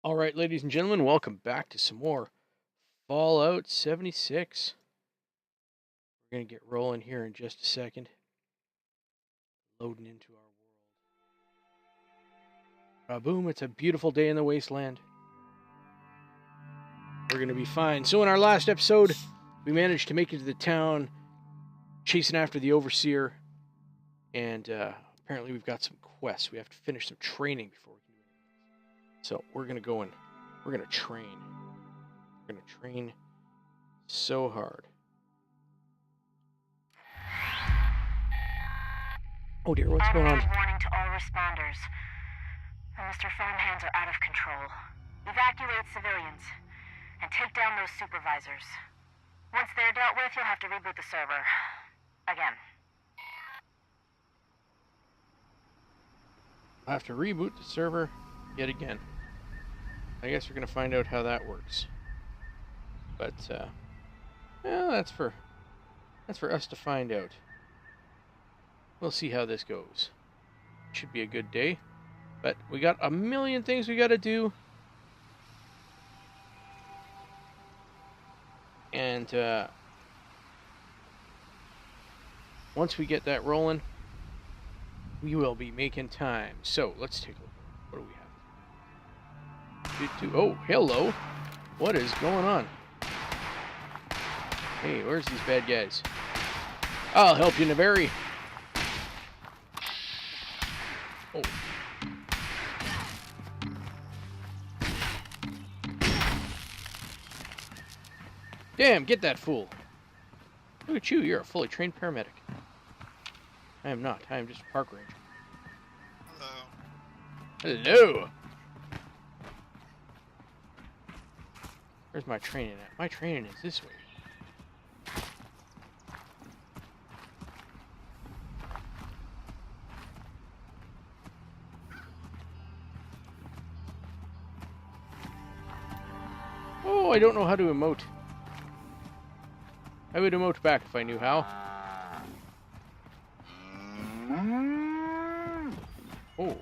All right, ladies and gentlemen, welcome back to some more Fallout 76. We're going to get rolling here in just a second. Loading into our world. Boom, it's a beautiful day in the wasteland. We're going to be fine. So in our last episode, we managed to make it to the town, chasing after the overseer. And apparently we've got some quests. We have to finish some training before we can do anything. So we're going to go and we're going to train. We're going to train so hard. Oh dear, what's going on? Warning to all responders. The Mr. Farmhands are out of control. Evacuate civilians and take down those supervisors. Once they're dealt with, you'll have to reboot the server. Again. I'll have to reboot the server yet again. I guess we're going to find out how that works. But, well, that's for us to find out. We'll see how this goes. Should be a good day. But we got a million things we got to do. And, once we get that rolling, we will be making time. So, let's take a look. What do we have? Oh, hello. What is going on? Hey, where's these bad guys? I'll help you, Navari. Oh. Damn, get that fool. Look at you, you're a fully trained paramedic. I am not. I am just a park ranger. Hello. Hello. Where's my training at? My training is this way. Oh, I don't know how to emote. I would emote back if I knew how. Oh.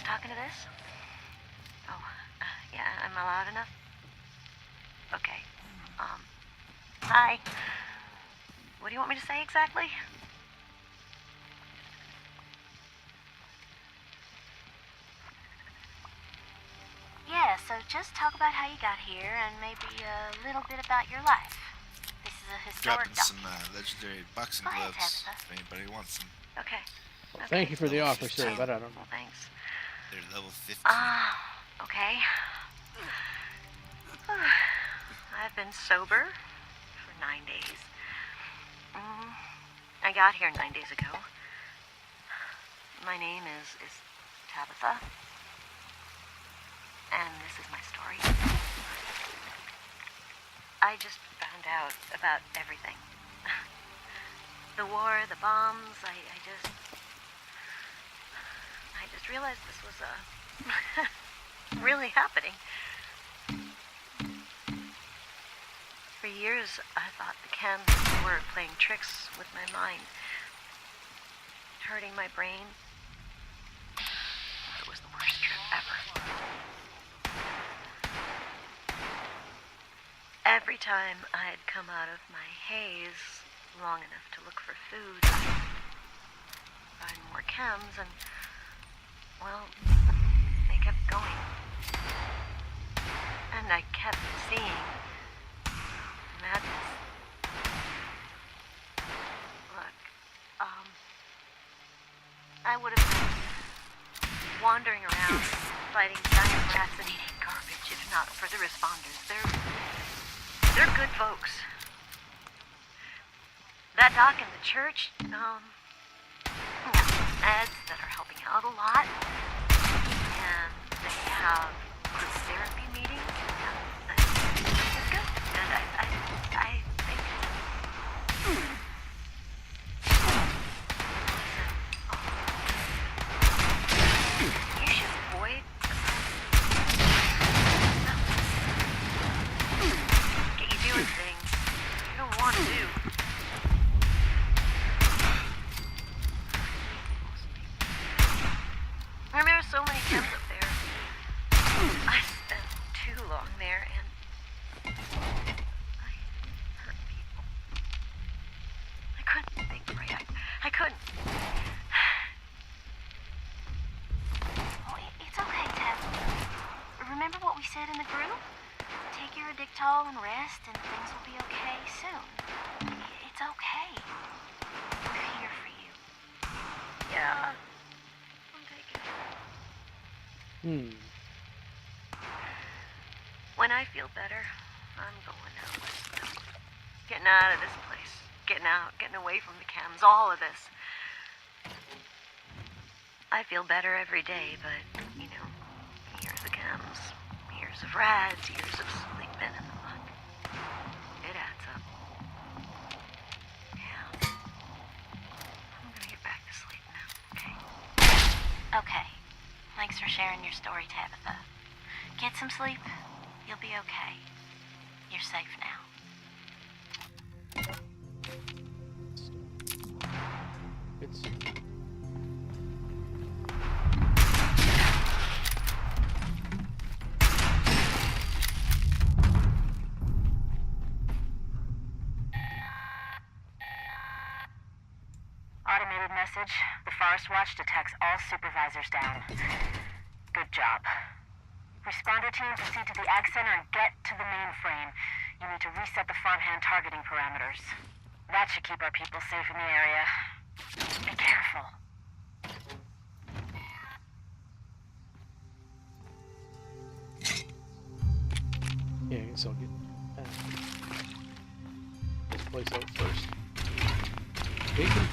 Talking to this? Oh, yeah, am I loud enough? Okay. Hi. What do you want me to say exactly? Yeah, so just talk about how you got here and maybe a little bit about your life. This is a historic Dropping some legendary boxing Go ahead, gloves Tabitha. if anybody wants them. Okay. Well, thank you for the offer, sir, Well, but I don't know. Well, thanks. They're level 15. Okay. I've been sober for 9 days. I got here 9 days ago. My name is Tabitha. And this is my story. I just found out about everything. The war, the bombs, I just realized this was really happening. For years, I thought the cans were playing tricks with my mind, hurting my brain. It was the worst trip ever. Every time I'd come out of my haze long enough to look for food, find more chems, and well, they kept going. And I kept seeing madness. Look, I would have been wandering around, fighting giant rats and eating garbage if not for the responders. They're good folks. That doc in the church, ads that are helping out a lot. so many chems up there. I spent too long there, and I hurt people. I couldn't think right. I couldn't. Oh, it's okay, Ted. Remember what we said in the group? Take your Addictol and rest, and things will be okay soon. It's okay. We're here for you. Yeah. I'll take it. When I feel better, I'm going out west. Getting out of this place. Getting out, getting away from the chems, all of this. I feel better every day, but, you know, years of chems, years of rads, years of sleeping in the muck. It adds up. Yeah. I'm gonna get back to sleep now, okay? Okay. Thanks for sharing your story, Tabitha. Get some sleep. You'll be okay. You're safe now. It's... Automated message. The Forest Watch detects all supervisors down. Good job. Responder team, proceed to the Ag Center and get to the mainframe. You need to reset the farmhand targeting parameters. That should keep our people safe in the area. Be careful. Yeah, I guess I'll get this place out first. Bacon.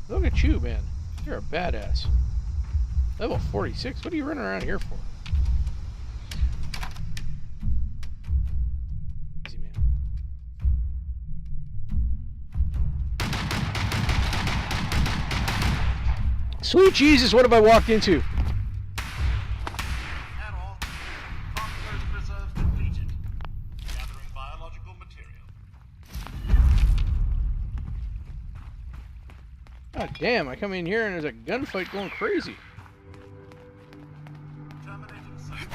Look at you, man. You're a badass. Level 46. What are you running around here for? Easy, man. Sweet Jesus, what have I walked into? At all, Conqueror's reserve depleted. Gathering biological material. God damn, I come in here and there's a gunfight going crazy. Terminating search.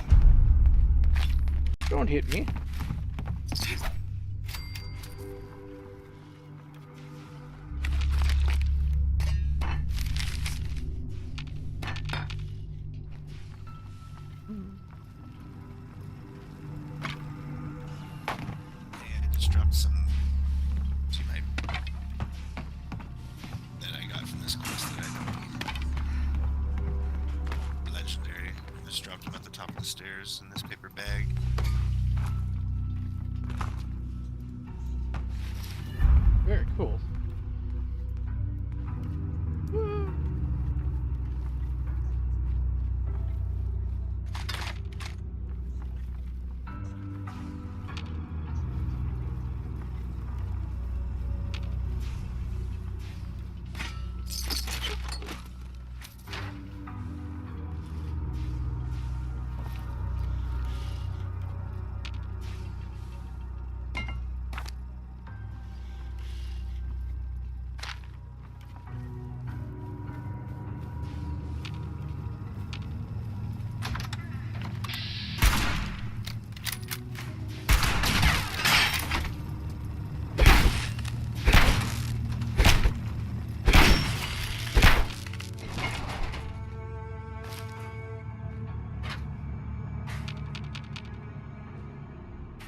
Don't hit me. Yeah, I just dropped some to my that I got from this quest that I don't need. Legendary. I just dropped them at the top of the stairs in this paper bag. Very cool.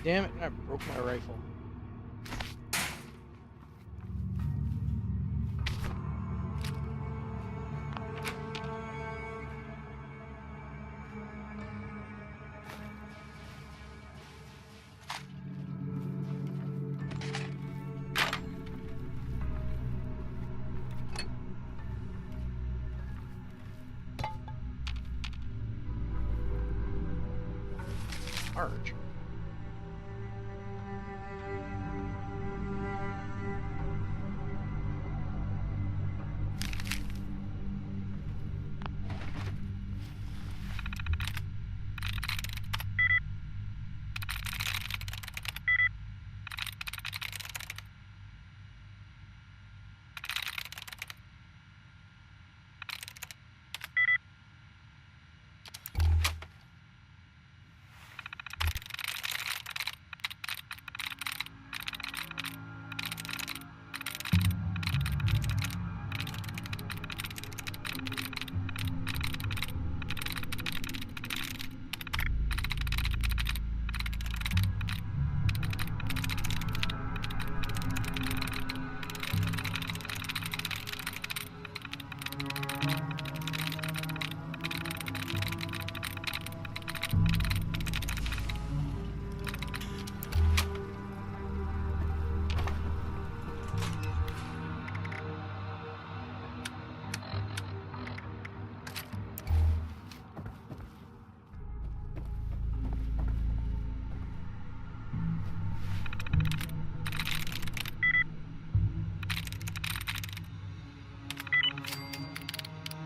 Damn it, I broke my rifle. large.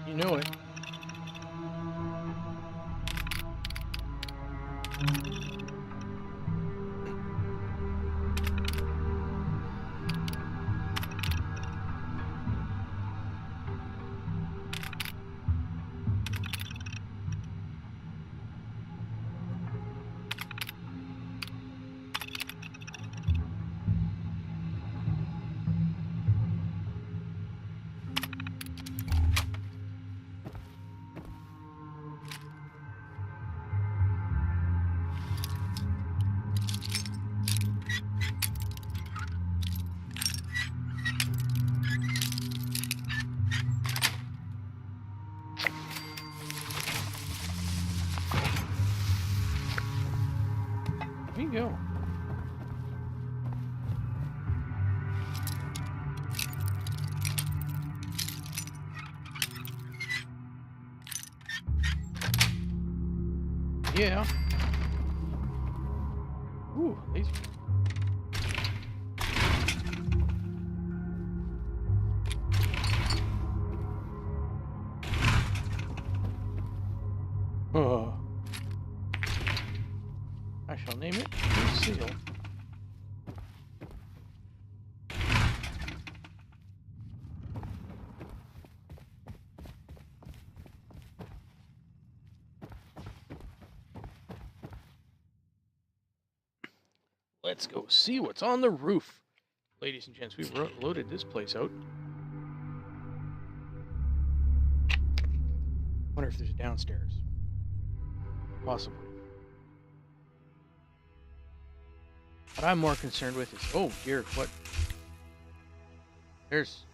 You know it. There you go. Yeah. Ooh, laser. Oh. I shall name it Lucille. Let's go see what's on the roof. Ladies and gents, we've loaded this place out. Wonder if there's a downstairs. Possibly. What I'm more concerned with is, oh dear, what? There's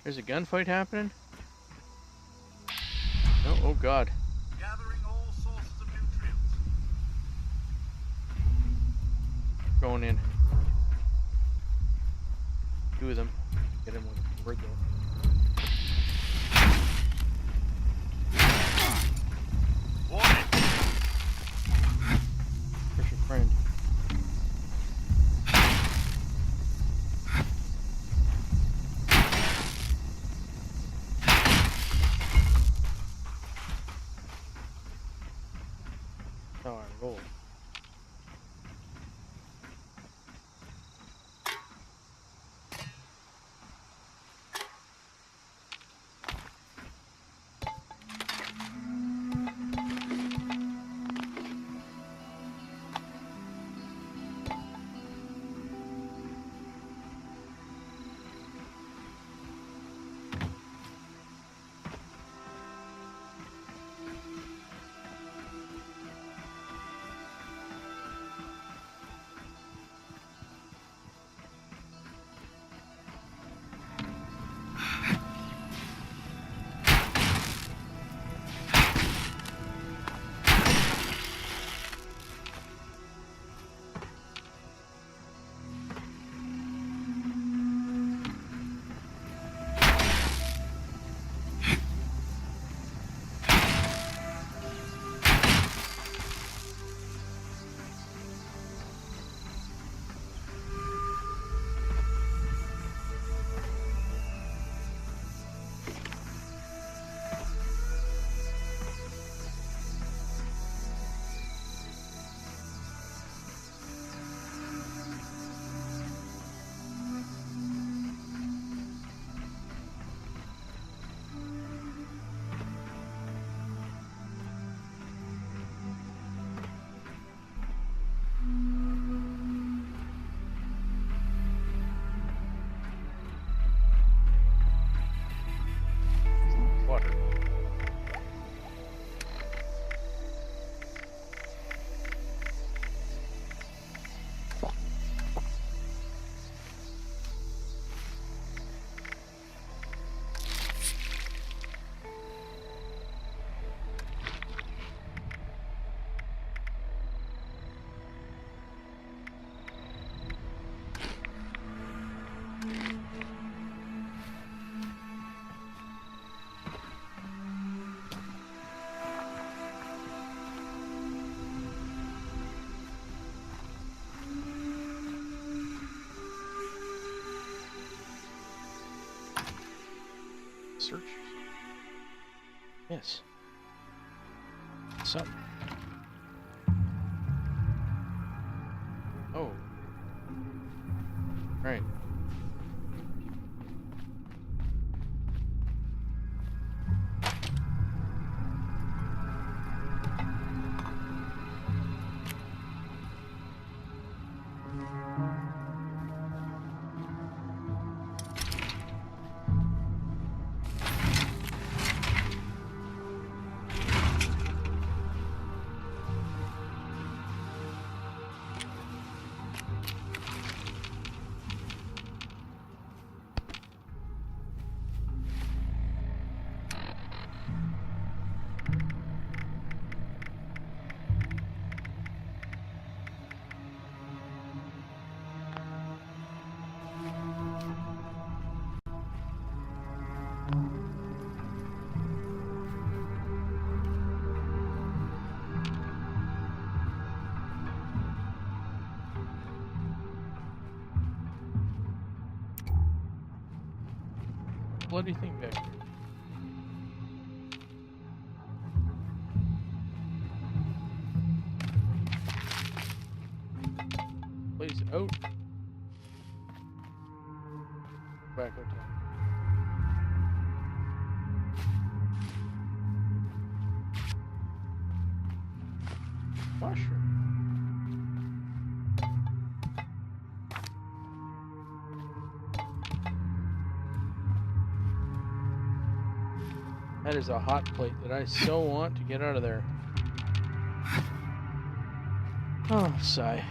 a gunfight happening? No, oh god. Gathering all sources of nutrients. Going in. Two of them. Get him with a bird though. Warning! Where's your friend? How I roll. search? Yes. Something. Oh. Right. Bloody thing back here. Please out. Back out top. Mushroom. That is a hot plate that I so want to get out of there. Oh, sigh.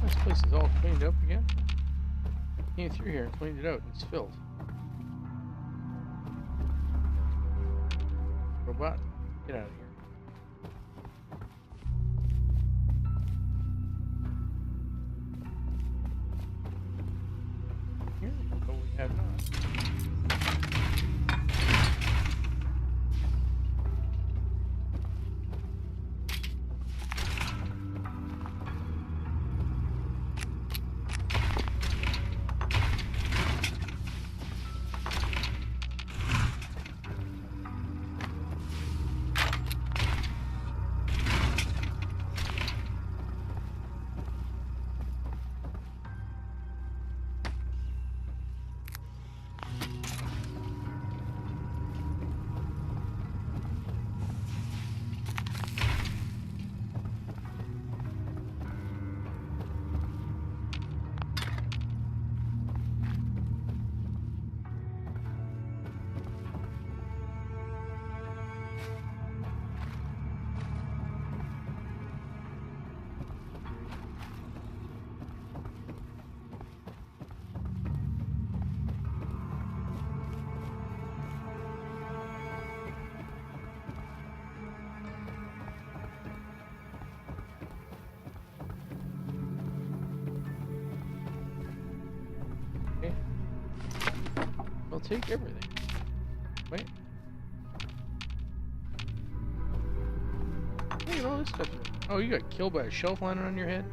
This place is all cleaned up again. Came through here and cleaned it out and it's filled. Robot, get out of here. Here? Oh, we have not. I'll take everything. Wait. Look at all this stuff. Oh, you got killed by a shelf landing on your head?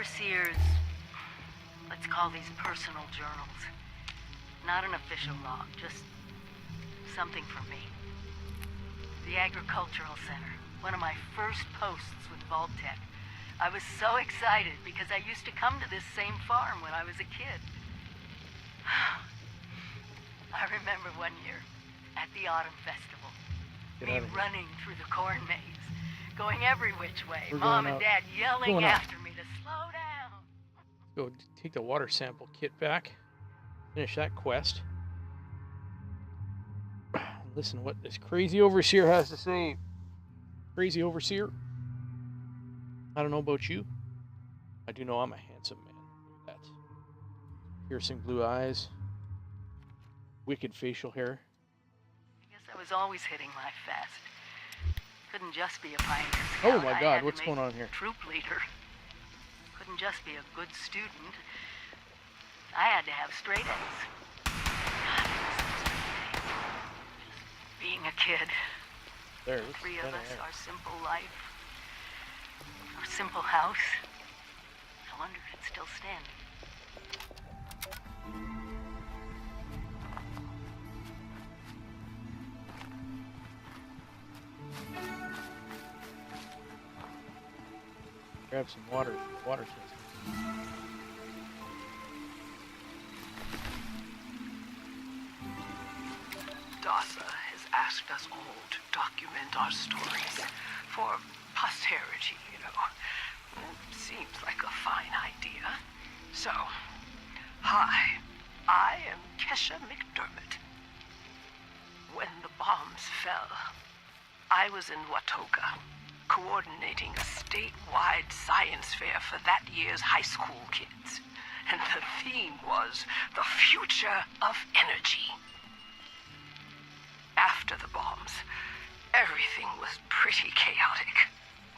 overseer's, let's call these personal journals. Not an official log, just something for me. The Agricultural Center, one of my first posts with Vault-Tec. I was so excited because I used to come to this same farm when I was a kid. I remember one year at the Autumn Festival, me running through the corn maze, going every which way, Mom and Dad yelling after me to slow down. Go take the water sample kit back, finish that quest. Listen to what this crazy overseer has to say. Crazy overseer. I don't know about you. I do know I'm a handsome man. Look at that. Piercing blue eyes. Wicked facial hair. I guess I was always hitting life fast. Couldn't just be a pioneer Oh scout. my God, what's going on here? Troop leader. Couldn't just be a good student. I had to have straight A's. God, just being a kid. There, Three of us, our simple life. Our simple house. I wonder if it's still standing. Grab some water test. DASA has asked us all to document our stories for posterity, you know. Seems like a fine idea. So, hi, I am Kesha McDermott. When the bombs fell, I was in Watoka, coordinating a statewide science fair for that year's high school kids. And the theme was the future of energy. After the bombs, everything was pretty chaotic.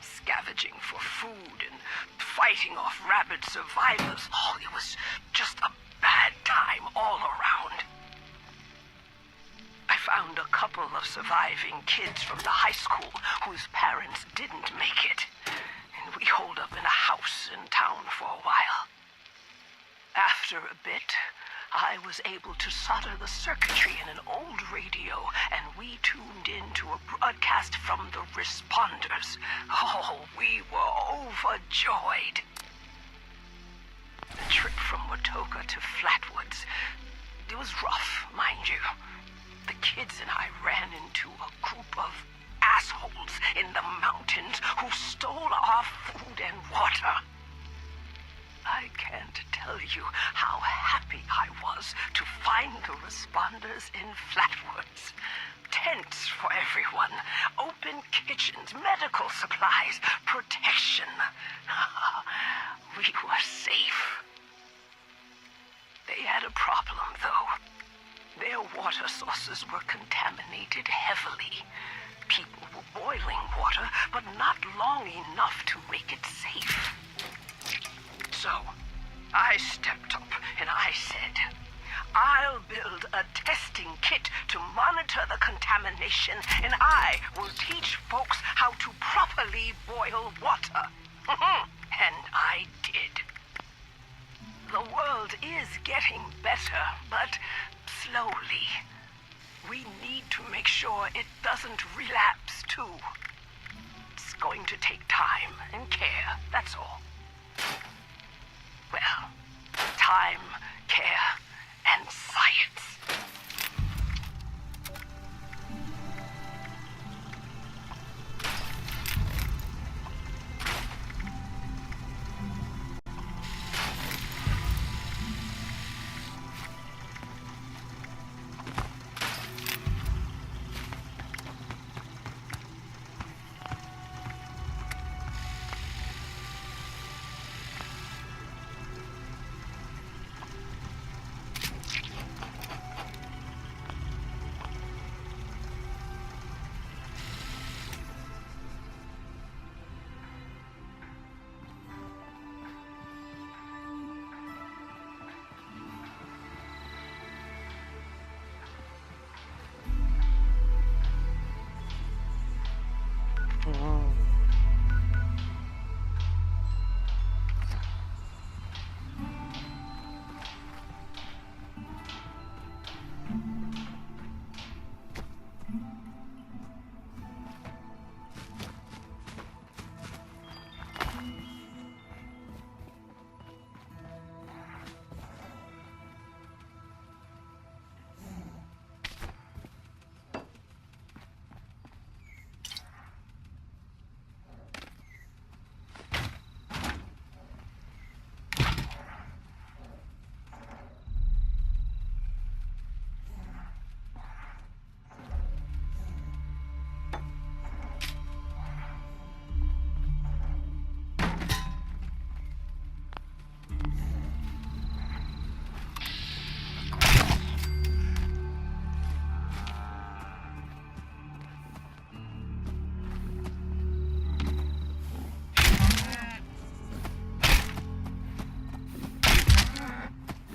Scavenging for food and fighting off rabid survivors. Oh, it was just a bad time all around. I found a couple of surviving kids from the high school whose parents didn't make it. And we holed up in a house in town for a while. After a bit, I was able to solder the circuitry in an old radio, and we tuned in to a broadcast from the responders. Oh, we were overjoyed. The trip from Watoka to Flatwoods, it was rough, mind you. The kids and I ran into a group of assholes in the mountains who stole our food and water. I can't tell you how happy I was to find the responders in Flatwoods. Tents for everyone, open kitchens, medical supplies, protection. We were safe. They had a problem, though. Their water sources were contaminated heavily. People were boiling water, but not long enough to make it safe. So, I stepped up and I said, I'll build a testing kit to monitor the contamination, and I will teach folks how to properly boil water. And I did. The world is getting better, but slowly. We need to make sure it doesn't relapse, too. It's going to take time and care, that's all. Well, time, care, and science.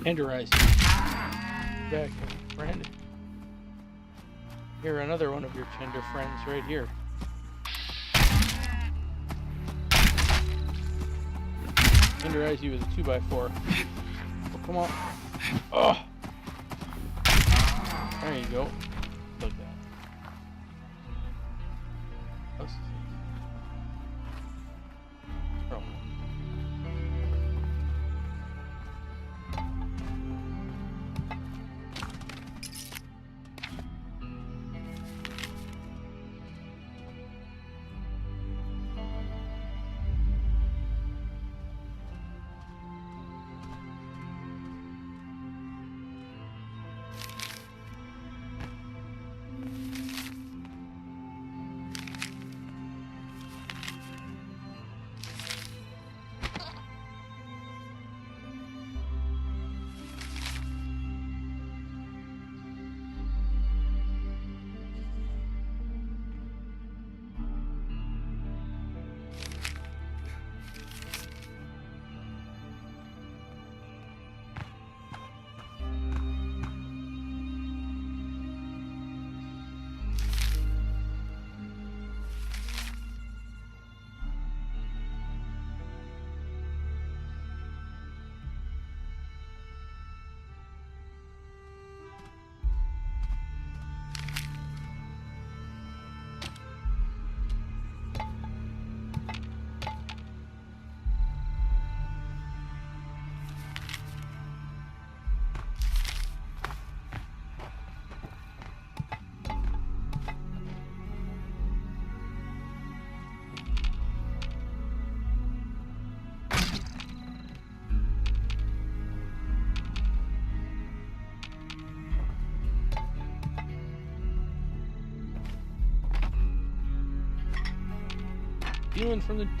Tenderize. Back, friend. Here, another one of your tender friends right here. Tenderize you with a 2x4. Oh, come on. Oh! There you go. Look at that. Oh. Healing from the dead.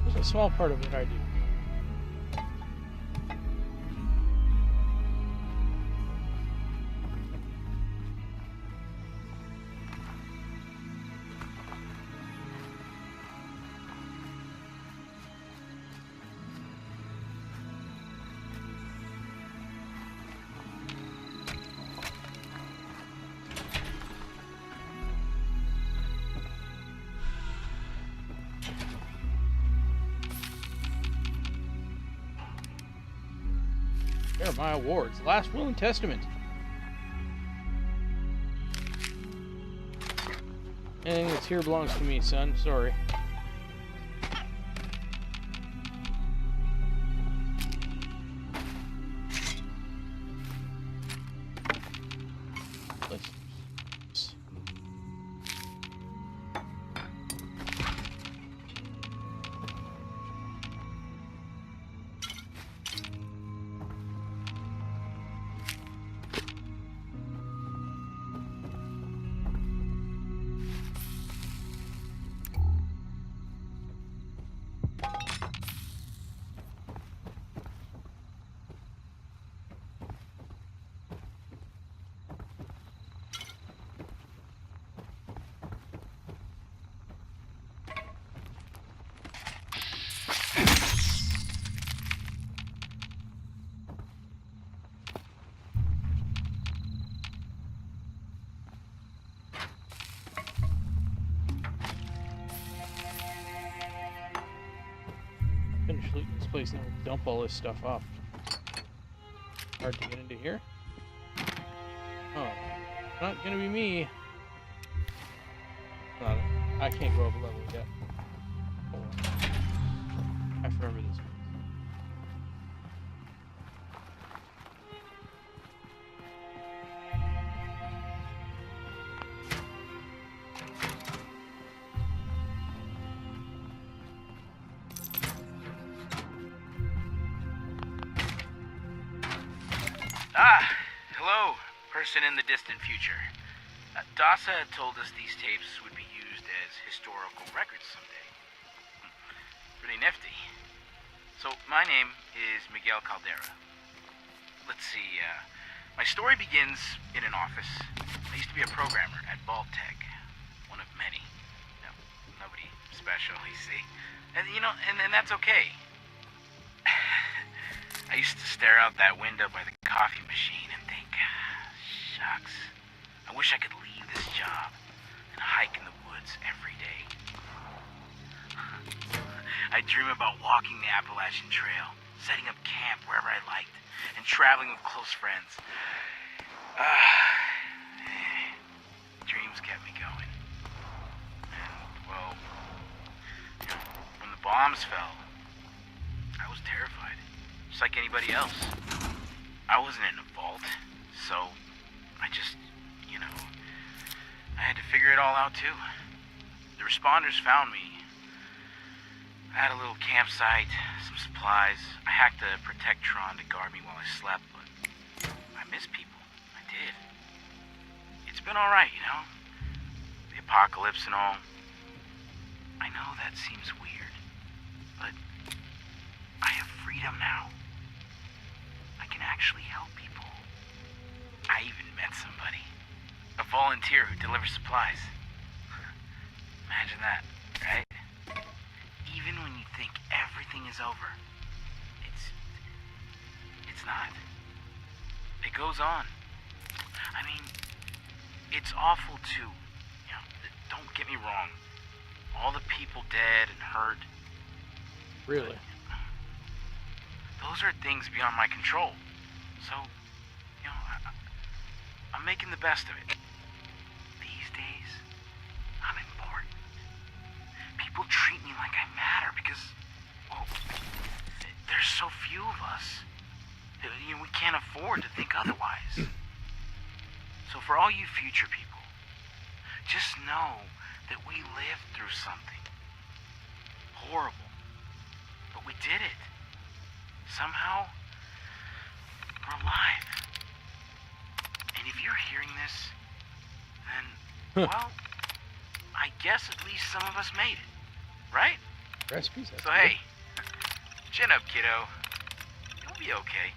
There's a small part of what I do. There are my awards. Last Will and Testament. Anything that's here belongs to me, son. Sorry. Finish looting this place and we'll dump all this stuff off. Hard to get into here. Oh, not gonna be me. I can't go up a level yet. Hold on. I remember this. Hello, person in the distant future. Dasa had told us these tapes would be used as historical records someday. Pretty nifty. So, my name is Miguel Caldera. Let's see, my story begins in an office. I used to be a programmer at Vault-Tec. One of many. No, nobody special, you see. And, and that's okay. I used to stare out that window by the coffee machine and think, shucks, I wish I could leave this job and hike in the woods every day. I dream about walking the Appalachian Trail, setting up camp wherever I liked, and traveling with close friends. Dreams kept me going. And, well, when the bombs fell, I was terrified, just like anybody else. I wasn't in a vault, so I just, I had to figure it all out too. The responders found me. I had a little campsite, some supplies. I hacked a Protectron to guard me while I slept, but I miss people. I did. It's been alright, The apocalypse and all. I know that seems weird, but I have freedom now. I can actually help people. I even met somebody. A volunteer who delivers supplies. Imagine that, right? Even when you think everything is over, it's not. It goes on. I mean, it's awful too. Don't get me wrong. All the people dead and hurt. Really? Those are things beyond my control. So, I'm making the best of it. These days, I'm important. People treat me like I matter because, well, there's so few of us. We can't afford to think otherwise. So for all you future people, just know that we lived through something horrible. But we did it. Somehow, we're alive. And if you're hearing this, then, well, I guess at least some of us made it. Right? Recipes. So hey, chin up, kiddo. You'll be okay.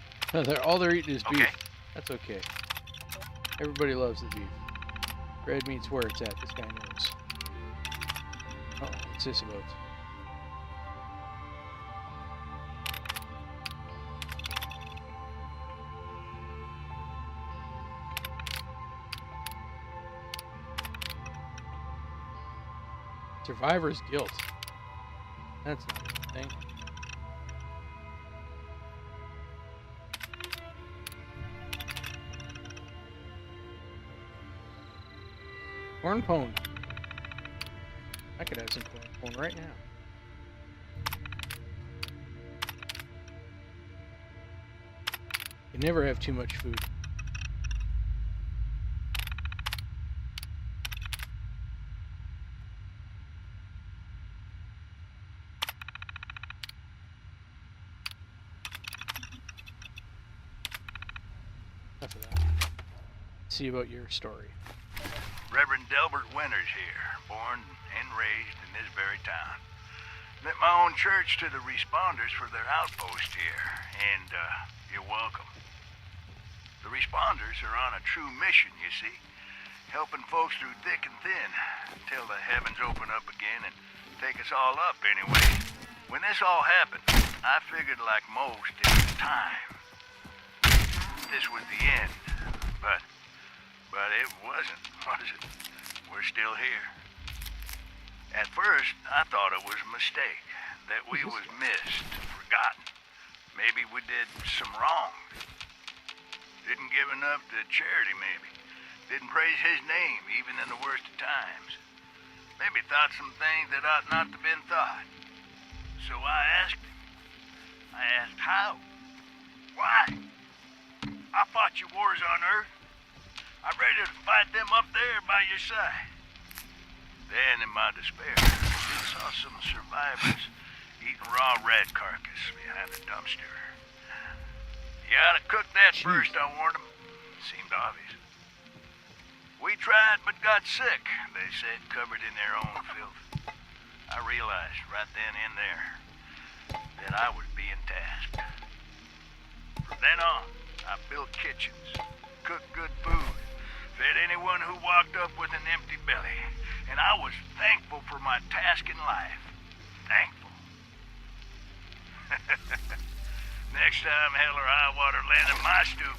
All they're eating is beef. Okay. That's okay. Everybody loves the beef. Red meat's where it's at. This guy knows. Oh, what's this about? Survivor's guilt. That's not a good thing. Corn pone. I could have some corn pone right now. You never have too much food. Enough of that. Let's see about your story. Reverend Delbert Winters here, born and raised in this very town. Lent my own church to the responders for their outpost here, and you're welcome. The responders are on a true mission, you see, helping folks through thick and thin, till the heavens open up again and take us all up anyway. When this all happened, I figured like most it was time. This was the end, but it wasn't, was it? We're still here. At first, I thought it was a mistake, that we was missed, forgotten. Maybe we did some wrong. Didn't give enough to charity, maybe. Didn't praise his name, even in the worst of times. Maybe thought some things that ought not to have been thought. So I asked him. I asked how. Why? I fought your wars on Earth. I'm ready to fight them up there by your side. Then, in my despair, I saw some survivors eating raw rat carcass behind a dumpster. You ought to cook that first, I warned them. Seemed obvious. We tried but got sick, they said, covered in their own filth. I realized right then and there that I was being tasked. From then on, I built kitchens, cooked good food, fed anyone who walked up with an empty belly, and I was thankful for my task in life. Thankful. Next time hell or high water land in my stoop,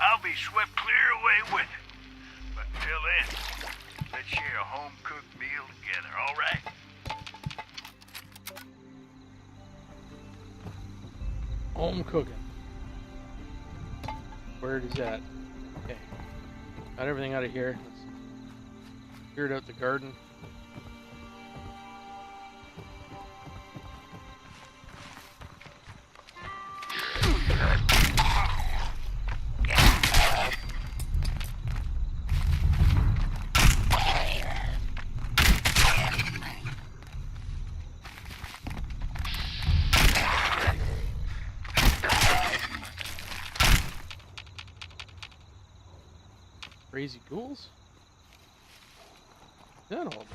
I'll be swept clear away with it. But until then, let's share a home-cooked meal together, all right? Home cooking. Where is that? Okay. Got everything out of here. Let's cleared out the garden. Crazy ghouls? Is that all of them?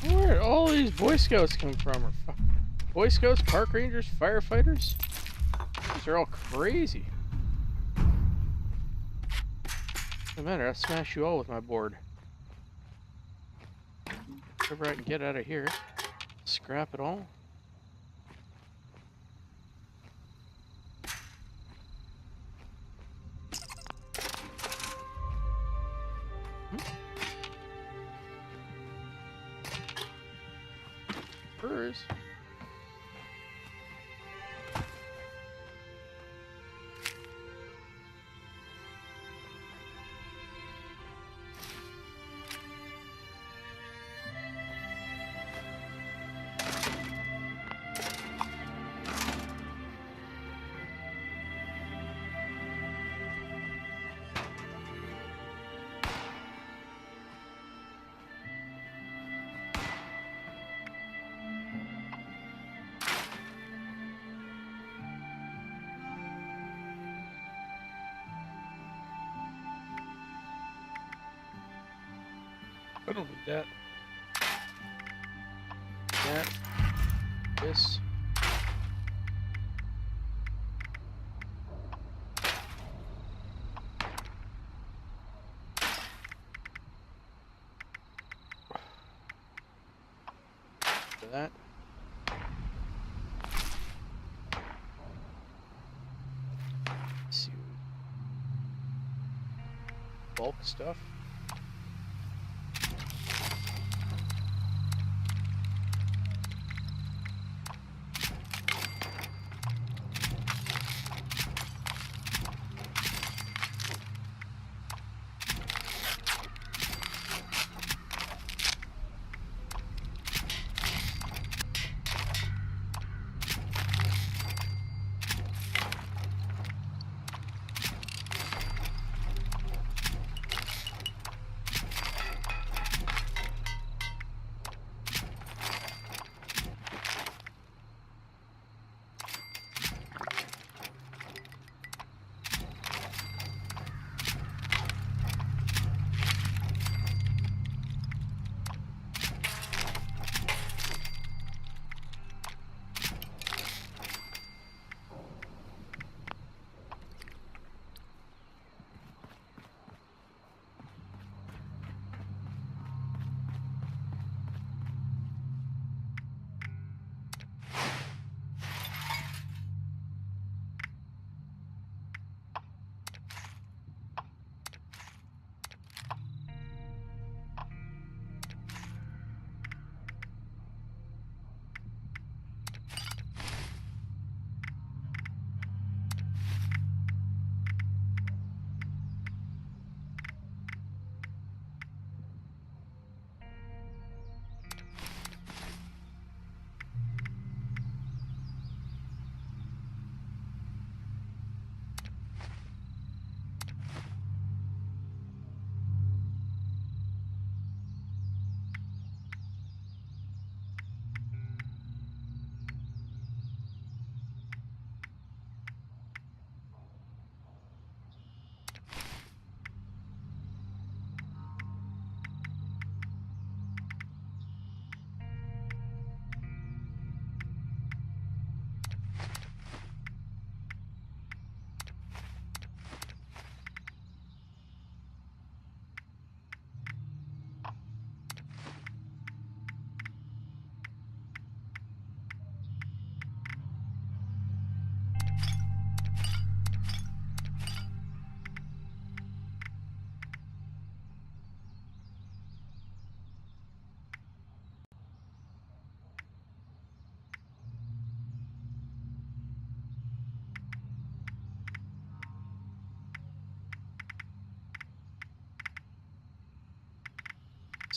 Where did all these Boy Scouts come from? Or Boy Scouts, Park Rangers, firefighters? These are all crazy. No matter, I'll smash you all with my board. Whatever I can get out of here. Scrap it all. Furs. I don't need that. That. This. That. Let's see. Bulk stuff.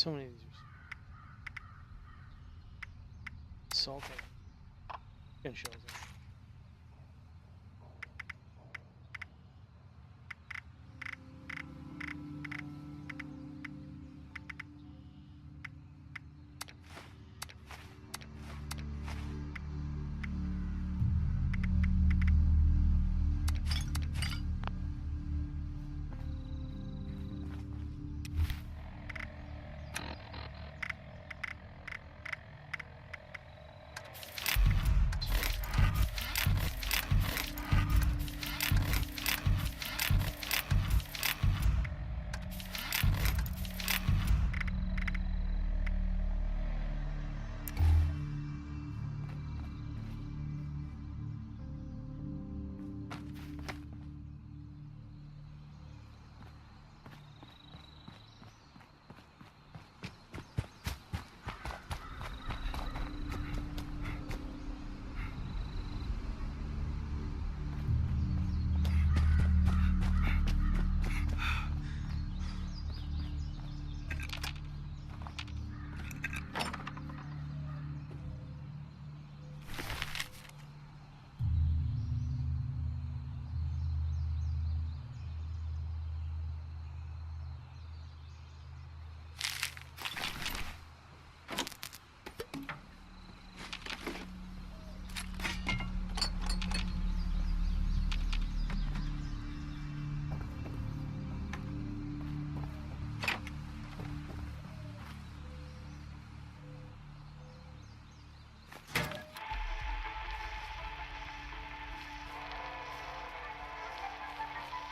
so many of these are salt and shells.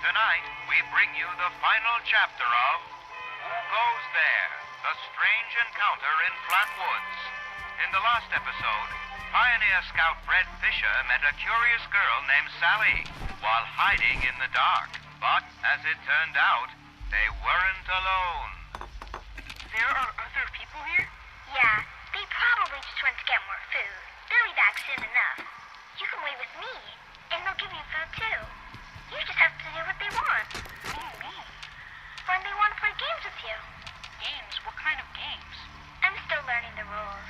Tonight, we bring you the final chapter of Who Goes There? The Strange Encounter in Flatwoods. In the last episode, pioneer scout Fred Fisher met a curious girl named Sally while hiding in the dark. But, as it turned out, they weren't alone. There are other people here? Yeah, they probably just went to get more food. They'll be back soon enough. You can wait with me, and they'll give you food too. You just have to do what they want. What do you mean? When they want to play games with you. Games? What kind of games? I'm still learning the rules.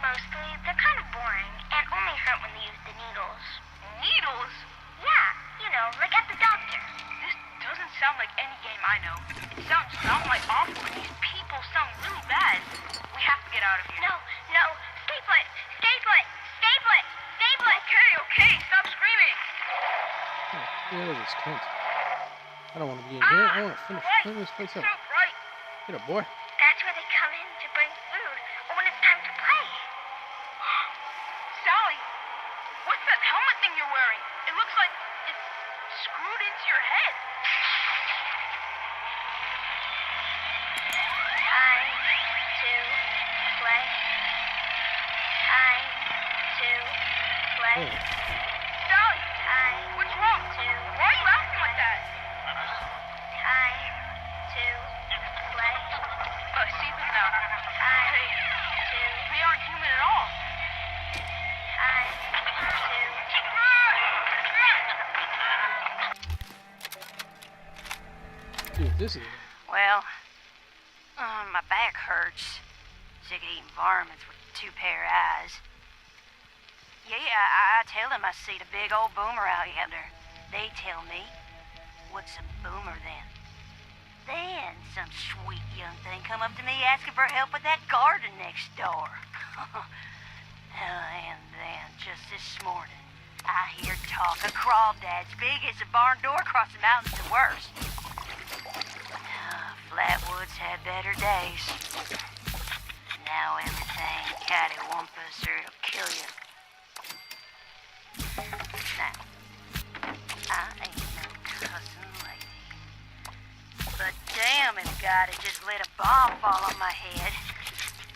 Mostly, they're kind of boring, and only hurt when they use the needles. Needles? Yeah, you know, like at the doctor. This doesn't sound like any game I know. It sounds downright awful, and these people sound really bad. We have to get out of here. No, stay put! Stay put! Stay put! Stay put! Okay, stop screaming! Get out of this tent. I don't want to be in here. I want to finish cleaning this place up. Right. Get up, boy. That's where they come in to bring food, or when it's time to play. Sally, what's that helmet thing you're wearing? It looks like it's screwed into your head. Time to play. Time to play. Oh. Sally, what's wrong? Why are you acting like that? Time to play. Oh, I see them now. They aren't human at all. Dude, this is... Well, my back hurts. Sick of eating varmints with two pair of eyes. Yeah, I tell them I see the big old boomer out yonder. They tell me, what's a boomer then? Then some sweet young thing come up to me asking for help with that garden next door. And then, just this morning, I hear talk of crawdads big as a barn door across the mountains and worse. Flatwoods had better days. Now everything cattywampus or it'll kill you. Now, I ain't no cussing lady. But damn if God had just let a bomb fall on my head.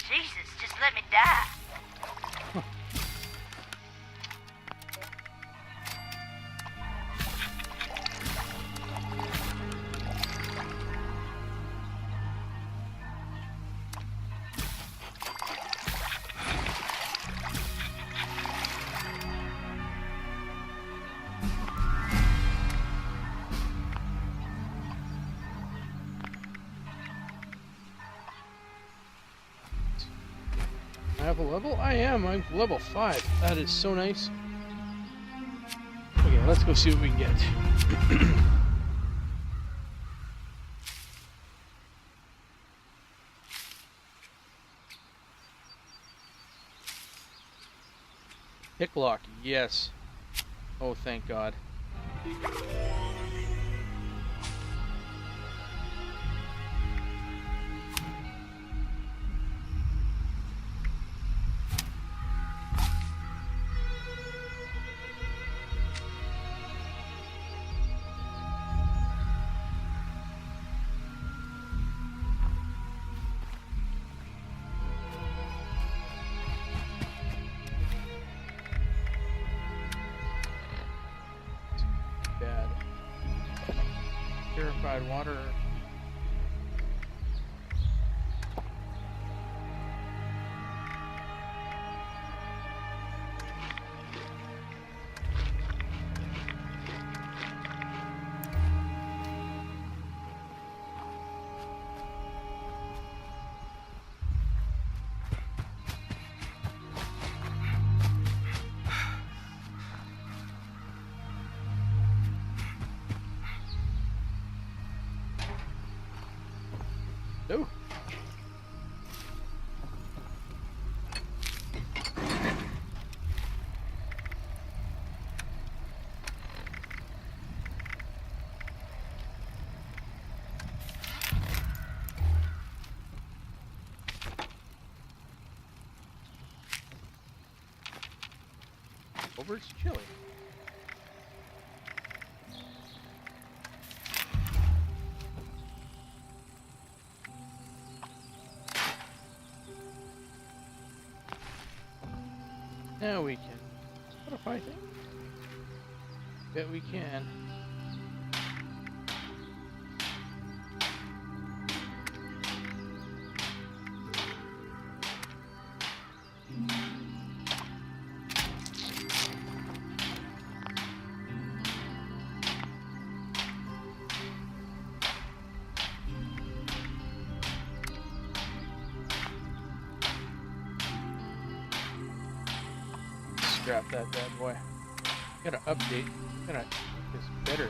Jesus, just let me die. level? I am. I'm level 5. That is so nice. Okay, let's go see what we can get. Picklock, yes. Oh, thank God. Bad. Purified water. No. Over it's chilly. Now we can modify things. Bet we can. Scrap that bad boy. Gotta update. Gotta make this better.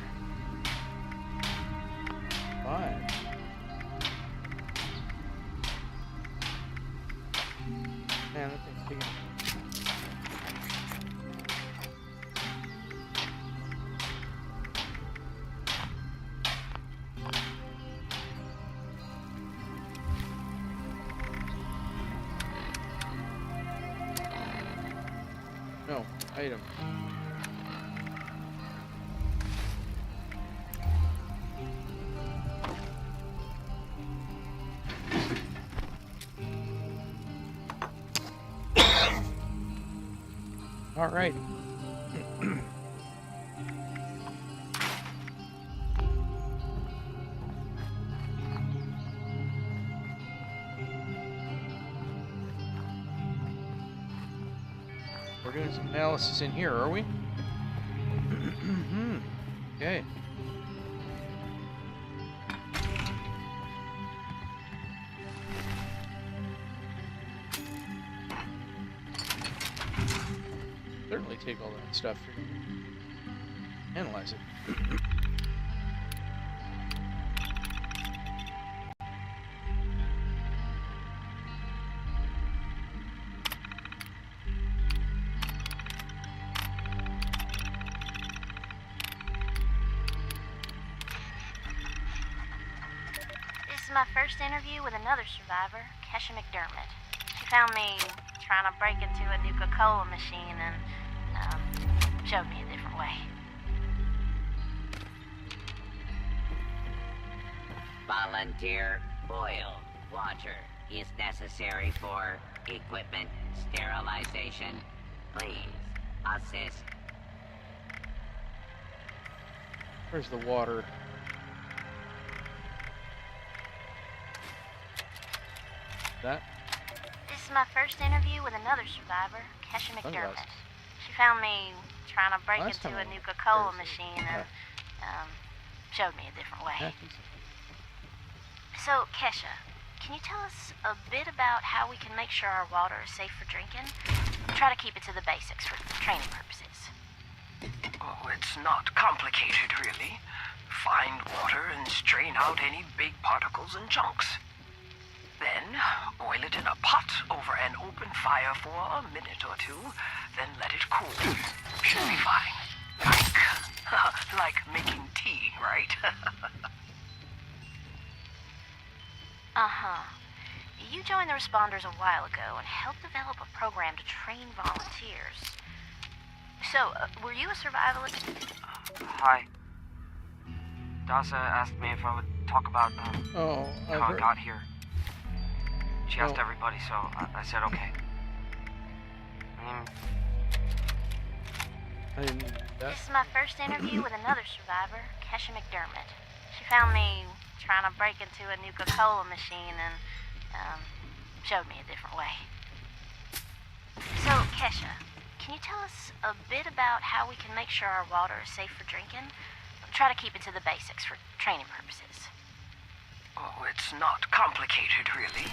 5. Man, that thing's taking. No, item. All right. We're doing some analysis in here, are we? Okay. Certainly take all that stuff and analyze it. This is my first interview with another survivor, Kesha McDermott. She found me trying to break into a Nuka-Cola machine and showed me a different way. Volunteer boiled water is necessary for equipment sterilization. Please assist. Where's the water? That? This is my first interview with another survivor, Kesha McDermott. Sunglasses. She found me trying to break Last into time a I Nuka-Cola was machine and showed me a different way. Yeah, So, Kesha, can you tell us a bit about how we can make sure our water is safe for drinking? Try to keep it to the basics for training purposes. Oh, it's not complicated, really. Find water and strain out any big particles and chunks. Then, boil it in a pot over an open fire for a minute or two, then let it cool. Should be fine. Like making tea, right? Uh-huh. You joined the responders a while ago and helped develop a program to train volunteers. So, were you a survivalist? Hi. Dasa asked me if I would talk about how I got here. She asked everybody, so I said okay. This is my first interview with another survivor, Kesha McDermott. She found me trying to break into a Nuka-Cola machine and showed me a different way. So, Kesha, can you tell us a bit about how we can make sure our water is safe for drinking? Try to keep it to the basics for training purposes. Oh, it's not complicated, really.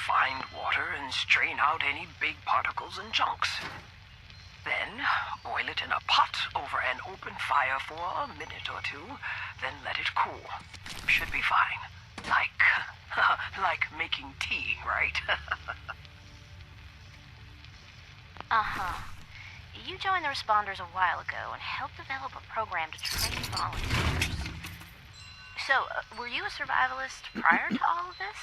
Find water and strain out any big particles and chunks. Then, boil it in a pot over an open fire for a minute or two, then let it cool. Should be fine. Like making tea, right? Uh-huh. You joined the responders a while ago and helped develop a program to train volunteers. So, were you a survivalist prior to all of this?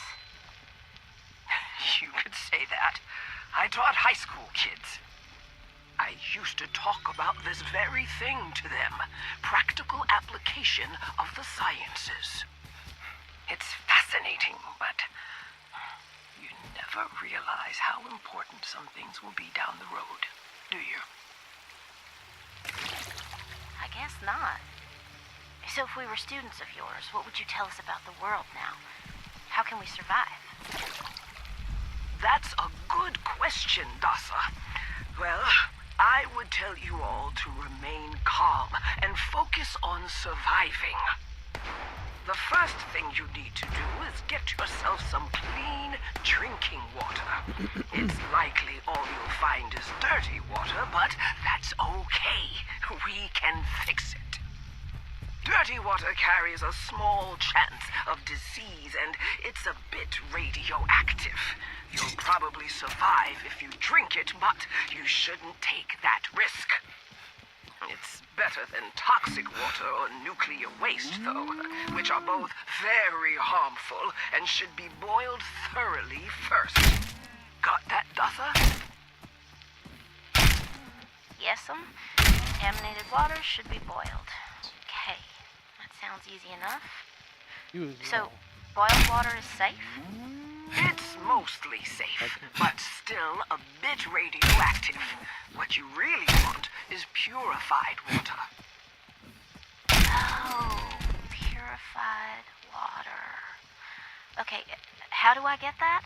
You could say that. I taught high school kids. I used to talk about this very thing to them. Practical application of the sciences. It's fascinating, but you never realize how important some things will be down the road, do you? I guess not. So if we were students of yours, what would you tell us about the world now? How can we survive? That's a good question, Dasa. Well, I would tell you all to remain calm and focus on surviving. The first thing you need to do is get yourself some clean drinking water. It's likely all you'll find is dirty water, but that's okay. We can fix it. Dirty water carries a small chance of disease, and it's a bit radioactive. You'll probably survive if you drink it, but you shouldn't take that risk. It's better than toxic water or nuclear waste, though, which are both very harmful and should be boiled thoroughly first. Got that, Dasa? Yes'm. Contaminated water should be boiled. Okay, that sounds easy enough. So, boiled water is safe? It's mostly safe, but still a bit radioactive. What you really want is purified water. Oh, purified water. Okay, how do I get that?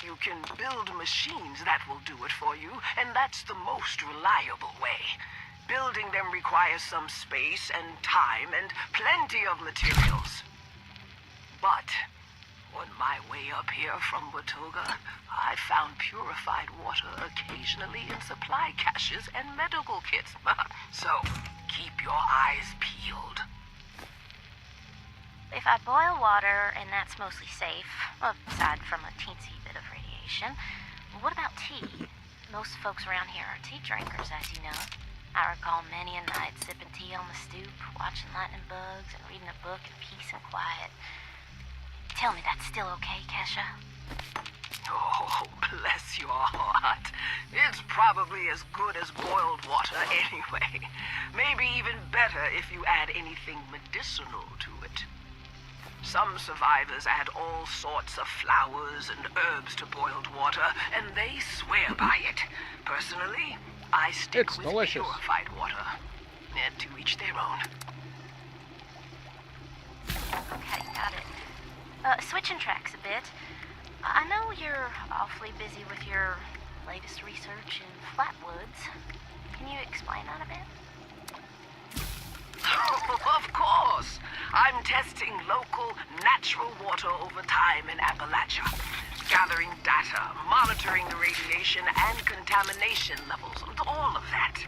You can build machines that will do it for you, and that's the most reliable way. Building them requires some space and time and plenty of materials. But on my way up here from Watoga, I found purified water occasionally in supply caches and medical kits. So, keep your eyes peeled. If I boil water, and that's mostly safe, aside from a teensy bit of radiation, what about tea? Most folks around here are tea drinkers, as you know. I recall many a night sipping tea on the stoop, watching lightning bugs, and reading a book in peace and quiet. Tell me that's still okay, Kesha? Oh, bless your heart. It's probably as good as boiled water anyway. Maybe even better if you add anything medicinal to it. Some survivors add all sorts of flowers and herbs to boiled water, and they swear by it. Personally, I stick with delicious. Purified water. To each their own. Okay, got it. Switching tracks a bit. I know you're awfully busy with your latest research in Flatwoods. Can you explain that a bit? Of course! I'm testing local natural water over time in Appalachia, gathering data, monitoring the radiation and contamination levels, all of that.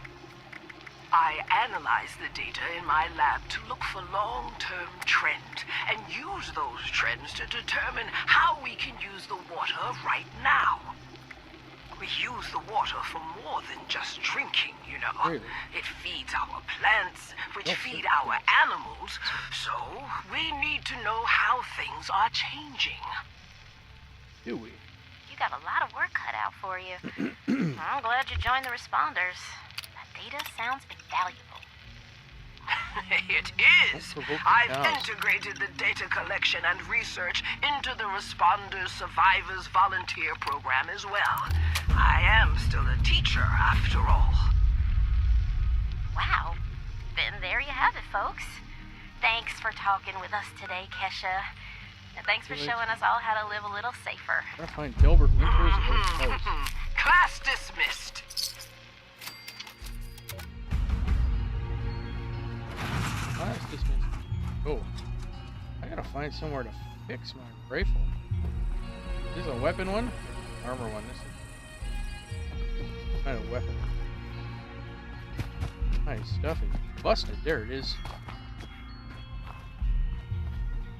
I analyze the data in my lab to look for long-term trends and use those trends to determine how we can use the water right now. We use the water for more than just drinking, you know. Really? It feeds our plants, which feed our animals, so we need to know how things are changing. Do we? You got a lot of work cut out for you. I'm glad you joined the responders. That data sounds invaluable. It is. I've integrated the data collection and research into the Responders Survivors Volunteer Program as well. I am still a teacher, after all. Wow. Then there you have it, folks. Thanks for talking with us today, Kesha. And thanks for showing us all how to live a little safer. I gotta find Delbert Winter's house. Class dismissed. Class dismissed. Oh, I gotta find somewhere to fix my rifle. Is this a weapon one? Armor one. This is kind of weapon. Nice stuff. It's busted. There it is.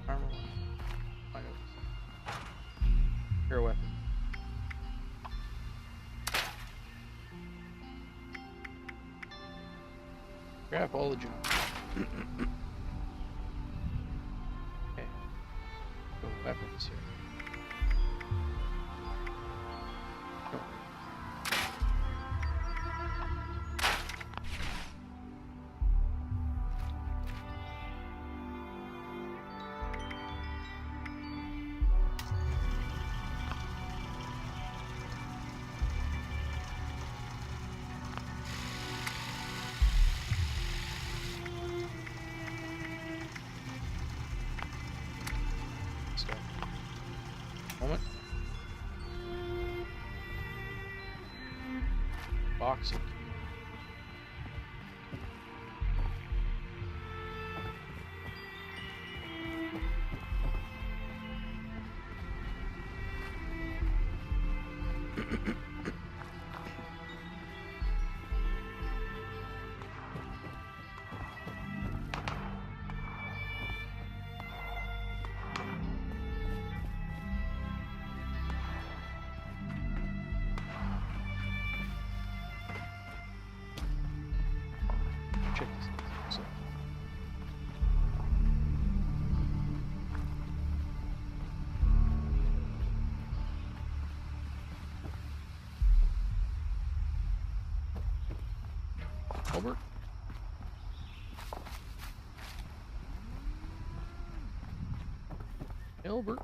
Armor one. Find out. Your weapon. Grab all the junk. Okay. Go weapons here. Go. Moment. Boxing. Check this out. Albert? Albert?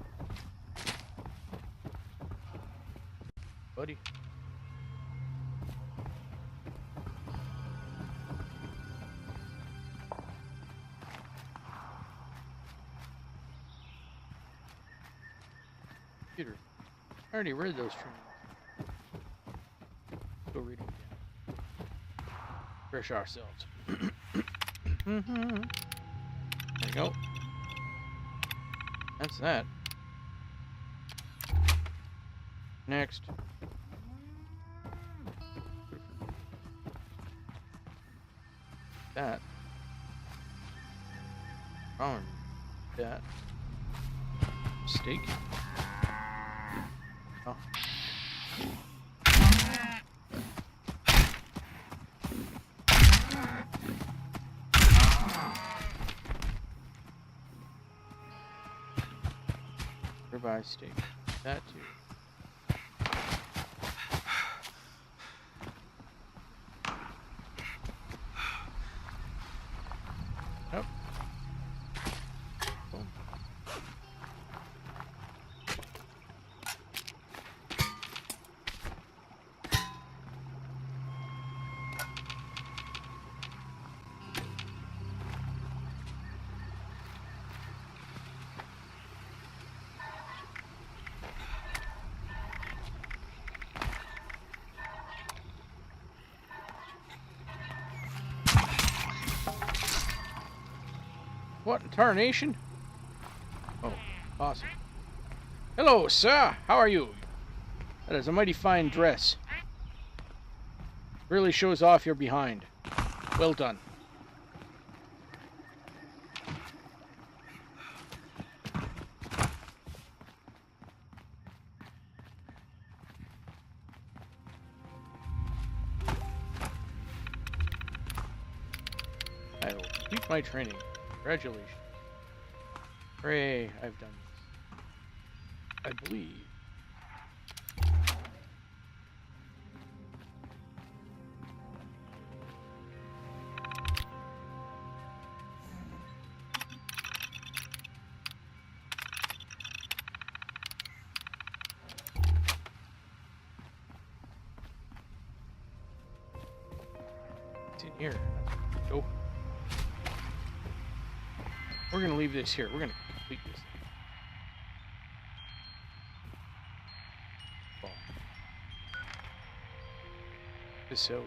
Buddy. Computer. I already read those trainings. Go read them again. Refresh ourselves. There you go. That's that. Next. That. Oh, that. Steak. Oh. Ribeye steak. That too. Yep. Boom. What in tarnation? Oh, awesome. Hello, sir. How are you? That is a mighty fine dress. Really shows off your behind. Well done. I will complete my training. Congratulations. Hooray, I've done this. I believe. It's in here. Go. We're gonna leave this here. We're gonna complete this. So.